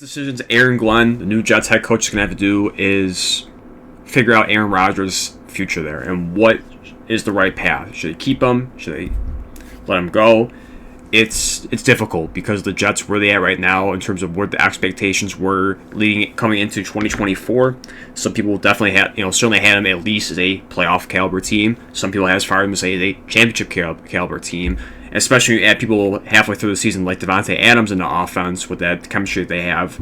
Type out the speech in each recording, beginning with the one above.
decisions Aaron Glenn, the new Jets head coach, is going to have to do is figure out Aaron Rodgers' future there and what is the right path. Should they keep him? Should they let him go? It's difficult because the Jets, where they at right now in terms of what the expectations were coming into 2024. Some people definitely certainly had him at least as a playoff caliber team. Some people have as far as a championship caliber team. Especially when you add people halfway through the season like Devontae Adams in the offense with that chemistry that they have,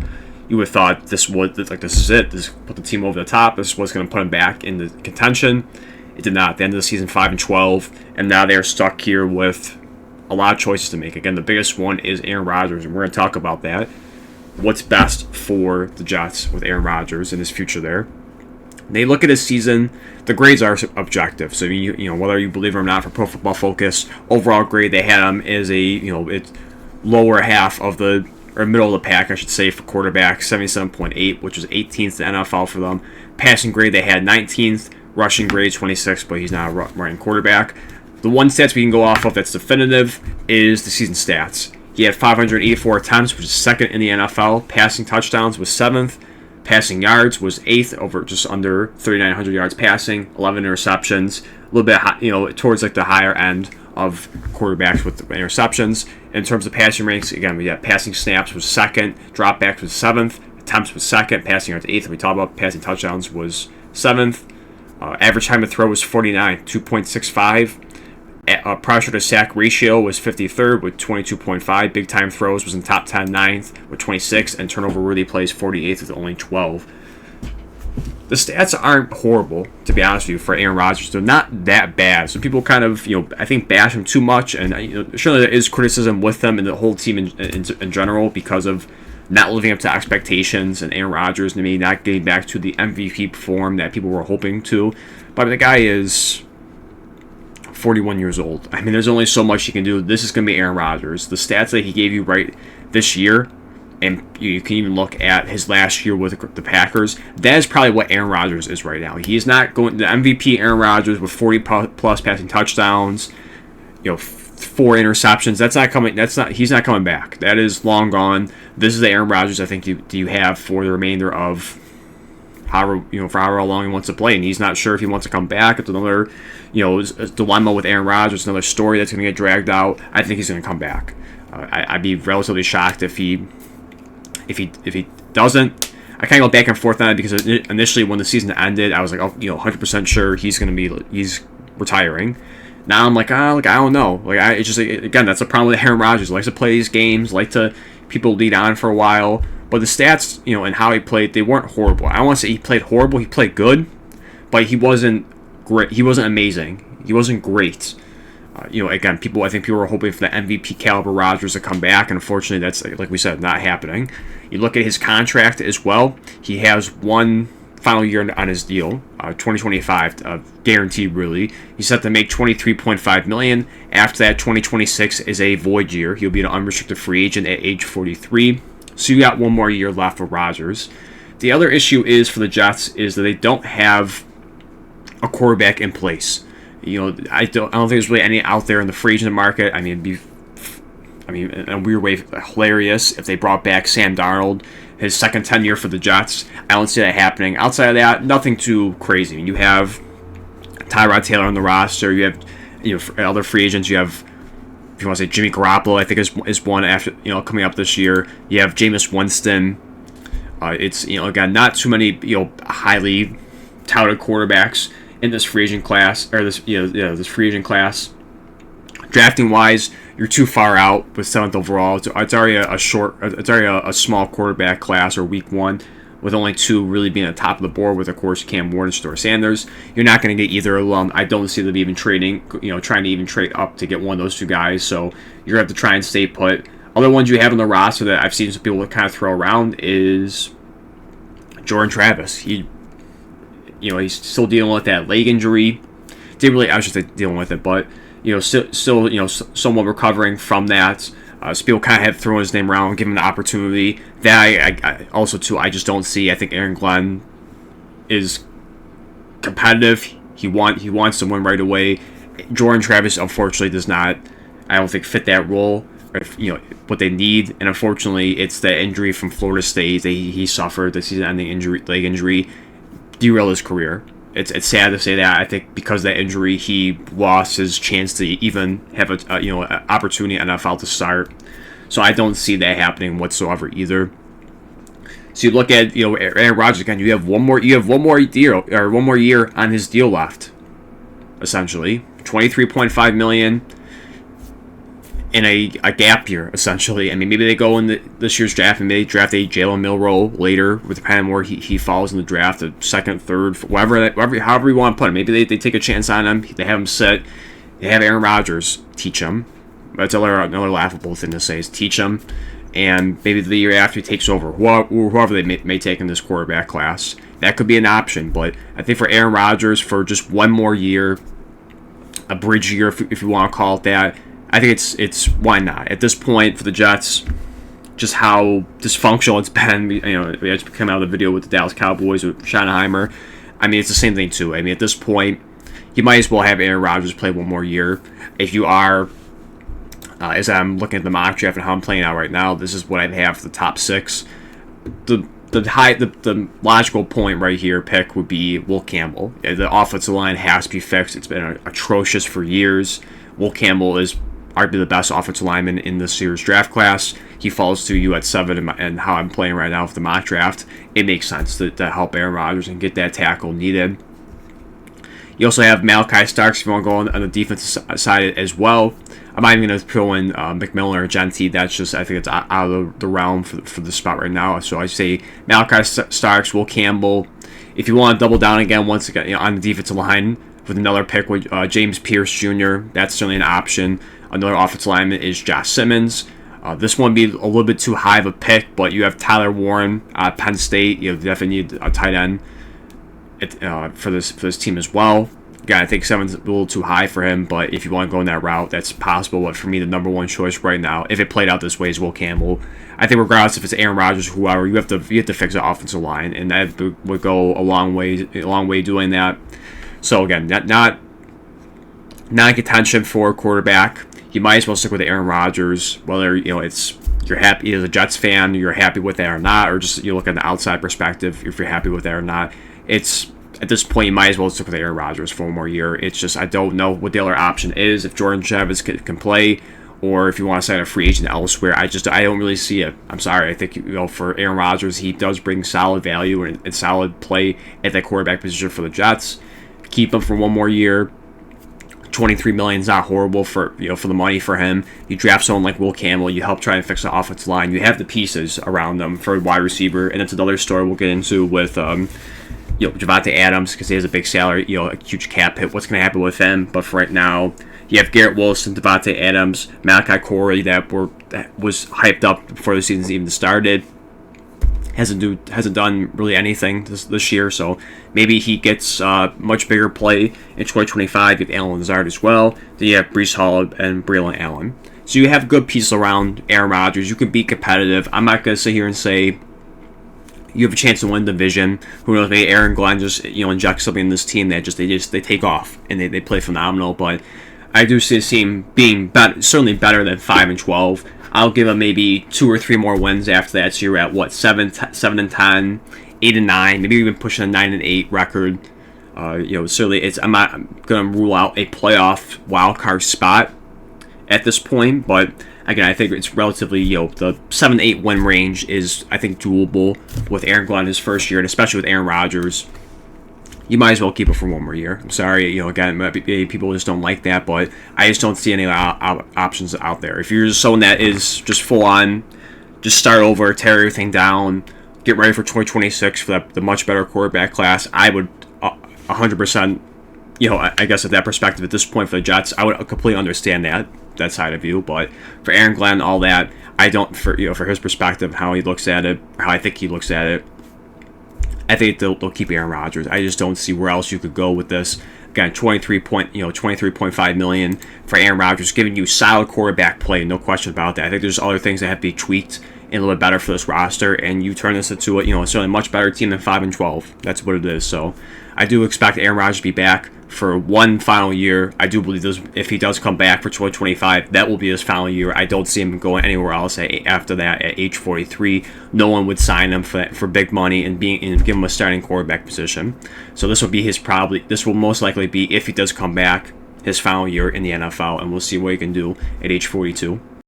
you would have thought this is it. This put the team over the top. This is what's going to put them back into contention. It did not. At the end of the season, 5-12, and now they're stuck here with a lot of choices to make. Again, the biggest one is Aaron Rodgers, and we're going to talk about that. What's best for the Jets with Aaron Rodgers and his future there. They look at his season. The grades are objective, so whether you believe it or not, for Pro Football Focus, overall grade they had him is it's lower half of the or middle of the pack, I should say, for quarterback, 77.8, which was 18th in the NFL for them. Passing grade they had 19th, rushing grade 26th, but he's not a running quarterback. The one stats we can go off of that's definitive is the season stats. He had 584 attempts, which is second in the NFL. Passing touchdowns was 7th. Passing yards was 8th, over just under 3,900 yards passing. 11 interceptions, a little bit towards like the higher end of quarterbacks with the interceptions. In terms of passing ranks, again, we got passing snaps was 2nd, dropbacks was 7th, attempts was 2nd, passing yards 8th. We talked about passing touchdowns was 7th. Average time to throw was 49, 2.65. Pressure to sack ratio was 53rd with 22.5. Big time throws was in top 10, 9th with 26, and turnover worthy plays 48th with only 12. The stats aren't horrible, to be honest with you, for Aaron Rodgers. They're not that bad. So people kind of, I think, bash him too much, and surely there is criticism with them and the whole team in general because of not living up to expectations and Aaron Rodgers and maybe not getting back to the MVP form that people were hoping to. But the guy is 41 years old. I mean, there's only so much he can do. This is going to be Aaron Rodgers. The stats that he gave you right this year, and you can even look at his last year with the Packers, that is probably what Aaron Rodgers is right now. He is not going the MVP Aaron Rodgers with 40 plus passing touchdowns, 4 interceptions. That's not coming. He's not coming back. That is long gone. This is the Aaron Rodgers I think you have for the remainder of for however long he wants to play, and he's not sure if he wants to come back. It's another, dilemma with Aaron Rodgers, another story that's going to get dragged out. I think he's going to come back. I'd be relatively shocked if he doesn't. I kind of go back and forth on it because initially when the season ended, I was like, 100% sure he's retiring. Now I'm like, I don't know. It's just again, that's the problem with Aaron Rodgers. He likes to play these games, people lead on for a while. But the stats, and how he played, they weren't horrible. I don't want to say he played horrible. He played good, but he wasn't great. He wasn't amazing. He wasn't great. Again, I think people were hoping for the MVP caliber Rodgers to come back, and unfortunately, that's, like we said, not happening. You look at his contract as well. He has one final year on his deal, 2025, guaranteed really. He's set to make $23.5 million. After that, 2026 is a void year. He'll be an unrestricted free agent at age 43. So you got one more year left for Rodgers. The other issue is for the Jets is that they don't have a quarterback in place. I don't think there's really any out there in the free agent market. I mean, in a weird way, hilarious if they brought back Sam Darnold, his second tenure for the Jets. I don't see that happening. Outside of that, nothing too crazy. You have Tyrod Taylor on the roster. You have other free agents. You have, if you want to say, Jimmy Garoppolo, I think is one after coming up this year. You have Jameis Winston. It's again, not too many highly touted quarterbacks in this free agent class, or this free agent class. Drafting wise, you're too far out with 7th overall. It's already a small quarterback class, or week 1, with only 2 really being at the top of the board, with of course Cam Ward and Shedeur Sanders. You're not going to get either of them. I don't see them even trying to even trade up to get one of those 2 guys. So you're going to have to try and stay put. Other ones you have on the roster that I've seen some people kind of throw around is Jordan Travis. He's still dealing with that leg injury. I should say dealing with it, but still somewhat recovering from that. So people kind of have thrown his name around, given the opportunity. That I also too, I just don't see. I think Aaron Glenn is competitive. He wants to win right away. Jordan Travis, unfortunately, does not, I don't think, fit that role. what they need. And unfortunately, it's the injury from Florida State that he suffered, the season-ending leg injury, derailed his career. It's sad to say that. I think because of that injury, he lost his chance to even have an opportunity in NFL to start. So I don't see that happening whatsoever either. So you look at Aaron Rodgers again. You have one more year on his deal left. Essentially, $23.5 million in a gap year. Essentially, I mean, maybe they go in this year's draft and maybe draft a Jalen Milroe later, depending on where he falls in the draft, the second, third, however you want to put him. Maybe they take a chance on him. They have him sit. They have Aaron Rodgers teach him. That's another laughable thing to say is teach him. And maybe the year after he takes over, whoever they may take in this quarterback class, that could be an option. But I think for Aaron Rodgers, for just one more year, a bridge year, if you want to call it that, I think it's why not? At this point, for the Jets, just how dysfunctional it's been. We just came out of the video with the Dallas Cowboys with Schottenheimer. I mean, it's the same thing too. I mean, at this point, you might as well have Aaron Rodgers play one more year. If you are, as I'm looking at the mock draft and how I'm playing out right now, this is what I'd have for the top 6. The logical point right here pick would be Will Campbell. The offensive line has to be fixed. It's been atrocious for years. Will Campbell is arguably the best offensive lineman in this year's draft class. He falls to you at 7, and how I'm playing right now with the mock draft, it makes sense to help Aaron Rodgers and get that tackle needed. You also have Malachi Starks if you want to go on the defensive side as well. I'm not even going to throw in McMillan or Gentry. That's just, I think it's out of the realm for the spot right now. So I say Malachi Starks, Will Campbell. If you want to double down again, once again on the defensive line with another pick with James Pierce Jr., that's certainly an option. Another offensive lineman is Josh Simmons. This one would be a little bit too high of a pick, but you have Tyler Warren at Penn State. You definitely need a tight end for this team as well. Again, I think 7's a little too high for him, but if you want to go in that route, that's possible. But for me, the number one choice right now, if it played out this way, is Will Campbell. I think regardless if it's Aaron Rodgers or whoever, you have to fix the offensive line, and that would go a long way doing that. So again, not in contention for a quarterback. You might as well stick with Aaron Rodgers, whether it's you're happy as a Jets fan, you're happy with that or not, or just you look at the outside perspective if you're happy with that or not. It's at this point, you might as well stick with Aaron Rodgers for one more year. It's just I don't know what the other option is if Jordan Travis can play, or if you want to sign a free agent elsewhere. I don't really see it. I'm sorry. I think for Aaron Rodgers, he does bring solid value and solid play at that quarterback position for the Jets. Keep him for one more year. $23 million is not horrible for the money for him. You draft someone like Will Campbell. You help try and fix the offensive line. You have the pieces around them for a wide receiver, and it's another story we'll get into with Javonte Adams, because he has a big salary, a huge cap hit. What's going to happen with him? But for right now, you have Garrett Wilson, Javonte Adams, Malachi Corey that was hyped up before the season even started. Hasn't done really anything this year, so maybe he gets much bigger play in 2025. You have Allen Lazard as well. Then you have Breece Hall and Braylon Allen. So you have good pieces around Aaron Rodgers. You can be competitive. I'm not going to sit here and say you have a chance to win the division. Who knows? Maybe Aaron Glenn just injects something in this team that they take off and they play phenomenal. But I do see this team being certainly better than 5-12. I'll give them maybe 2 or 3 more wins after that. So you're at 7-10, 8-9, maybe even pushing a 9-8 record. Certainly I'm not going to rule out a playoff wild card spot at this point, but again, I think it's relatively, the 7-8 win range is, I think, doable with Aaron Glenn his first year, and especially with Aaron Rodgers. You might as well keep it for one more year. I'm sorry, again, maybe people just don't like that, but I just don't see any options out there. If you're just someone that is just full on, just start over, tear everything down, get ready for 2026 for the much better quarterback class, I would 100%, I guess at that perspective at this point for the Jets, I would completely understand that side of you. But for Aaron Glenn, all that, I don't, for his perspective, how he looks at it, how I think he looks at it, I think they'll keep Aaron Rodgers. I just don't see where else you could go with this. Again, $23.5 million for Aaron Rodgers, giving you solid quarterback play, no question about that. I think there's other things that have to be tweaked and a little bit better for this roster, and you turn this into certainly a much better team than 5-12. That's what it is. So I do expect Aaron Rodgers to be back for one final year. I do believe if he does come back for 2025, that will be his final year. I don't see him going anywhere else after that. At age 43, no one would sign him for big money and give him a starting quarterback position. So this will most likely be, if he does come back, his final year in the NFL, and we'll see what he can do at age 42.